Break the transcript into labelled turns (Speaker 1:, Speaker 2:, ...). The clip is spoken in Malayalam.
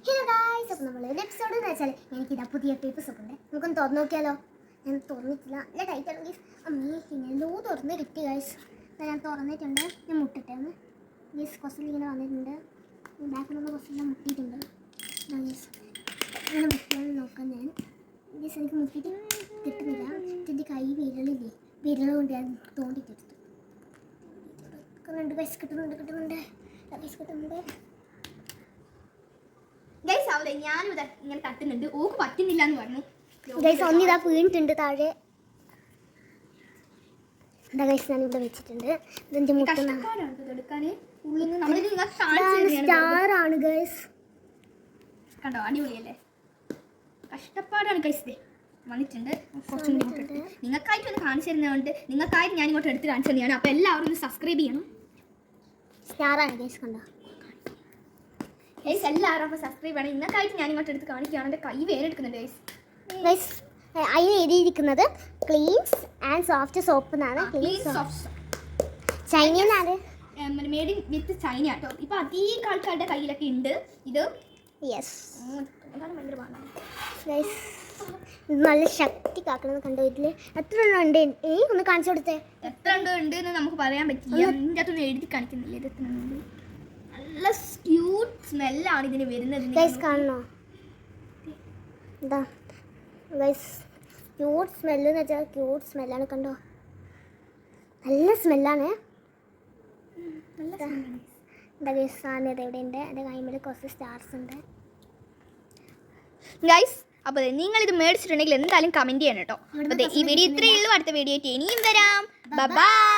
Speaker 1: ഹലോ ഗായ്സ്, അപ്പോൾ നമ്മളൊരു എപ്പിസോഡ് എന്ന് വെച്ചാൽ എനിക്കിതാ പുതിയ പേപ്പേഴ്സ് ഒക്കെ ഉണ്ട്. നമുക്കൊന്ന് തുറന്നു നോക്കിയാലോ? ഞാൻ തുറന്നിട്ടില്ല, നല്ല ടൈറ്റാണ് ഗൈസ്. അമ്മേ ഇങ്ങനെല്ലോ തുറന്ന് കിട്ടി ഗൈസ്. ഞാൻ തുറന്നിട്ടുണ്ട്. ഞാൻ മുട്ടിട്ടാണ് ഗൈസ്. കുറച്ചിൽ ഇങ്ങനെ വന്നിട്ടുണ്ട്. ബാക്കിലുള്ള കുറച്ചെല്ലാം മുട്ടിയിട്ടുണ്ട് ഗൈസ്. ഇങ്ങനെ മുട്ടിയാണ് നോക്കാൻ ഞാൻ ഗൈസ്. എനിക്ക് മുട്ടിയിട്ട് കിട്ടുന്നില്ല. എൻ്റെ കൈ വിരളില്ലേ, വിരൽ കൊണ്ട് ഞാൻ തോണ്ടിട്ടെടുത്തു. കിട്ടുന്നുണ്ട് ഗൈസ്, കിട്ടുന്നുണ്ട്
Speaker 2: ഗൈസ്. അവിടെ ഞാനും ഇതാ ഇങ്ങനെ തട്ടുന്നുണ്ട്. ഓക്ക് പറ്റുന്നില്ല എന്ന് പറഞ്ഞു
Speaker 1: ഗൈസ്. ഒന്നിതാ വീണിട്ടുണ്ട് താഴെ. എന്താ ഗൈസ്, ഞാനിവിടെ വെച്ചിട്ടുണ്ട്. ഇതെന്റെ സ്റ്റാർ ആണ് ഗൈസ്.
Speaker 2: കണ്ടോ, അടിപൊളിയല്ലേ? കഷ്ടപ്പാടാണ് ഗൈസ്. വന്നിട്ടുണ്ട്. കുറച്ചും കൂടി ഇങ്ങോട്ട് എടുത്ത് നിങ്ങൾക്കായിട്ട് ഒന്ന് കാണിച്ചു തരുന്നതുകൊണ്ട് നിങ്ങൾക്കായിട്ട് ഞാൻ ഇങ്ങോട്ട് എടുത്ത് കാണിച്ചു തന്നെയാണ്. അപ്പോൾ എല്ലാവരും ഒന്ന് സബ്സ്ക്രൈബ് ചെയ്യണം.
Speaker 1: സ്റ്റാറാണ് ഗൈസ്, കണ്ടോ
Speaker 2: ഗൈസ്. എല്ലാവരും അപ്പോൾ സബ്സ്ക്രൈബ് ചെയ്യണം. നിങ്ങൾക്കായിട്ട് ഞാൻ ഇങ്ങോട്ട് എടുത്ത് കാണിക്കുകയാണ്. എൻ്റെ കൈ വേറെ എടുക്കുന്നുണ്ട് ഗൈസ്.
Speaker 1: ഗൈസ് അതിന് എഴുതിയിരിക്കുന്നത് ക്ലീൻസ് ആൻഡ് സോഫ്റ്റ് സോപ്പ് എന്നാണ്. ചൈനയിലാണ്,
Speaker 2: മെയ്ഡ് ഇൻ വിത്ത് ചൈന കേട്ടോ. ഇപ്പൊ അധികം ആൾക്കാരുടെ കയ്യിലൊക്കെ ഉണ്ട് ഇത്.
Speaker 1: യെസ്
Speaker 2: ഭയങ്കര പാടാണ്
Speaker 1: ഗൈസ്. ഇത് നല്ല ശക്തി കാക്കണമെന്ന് കണ്ടോ. ഇതിൽ എത്ര എണ്ണം ഉണ്ട്? ഒന്ന് കാണിച്ചു കൊടുത്തേ.
Speaker 2: എത്ര ഉണ്ട് എന്ന് നമുക്ക് പറയാൻ പറ്റില്ല. ഇതിൻ്റെ അകത്തൊന്നും എഴുതി കാണിക്കുന്നില്ല ഇത് എത്ര ഉണ്ട്. നല്ല ക്യൂട്ട് സ്മെല്ലാണ് ഇതിന് വരുന്നത്
Speaker 1: ഗൈസ്. കാണണോ? എന്താ ഗൈസ്, ക്യൂട്ട് സ്മെല്ല് എന്ന് വെച്ചാൽ ക്യൂട്ട് സ്മെല്ലാണ്. കണ്ടോ, നല്ല സ്മെല്ലാണ്. എന്താ ഗൈസ്, സാധനം ഇത് എവിടെ ഉണ്ട്? എൻ്റെ കൈമിൽ കുറച്ച് സ്റ്റാർസ് ഉണ്ട്
Speaker 2: ഗൈസ്. അപ്പോൾ നിങ്ങൾ ഇത് മേടിച്ചിട്ടുണ്ടെങ്കിൽ എന്തായാലും കമൻറ്റ് ചെയ്യണം കേട്ടോ. അപ്പോൾ ഈ വീഡിയോ ഇത്രയേ ഉള്ളൂ. അടുത്ത വീഡിയോ ആയിട്ട് ഇനിയും വരാം. ബൈ.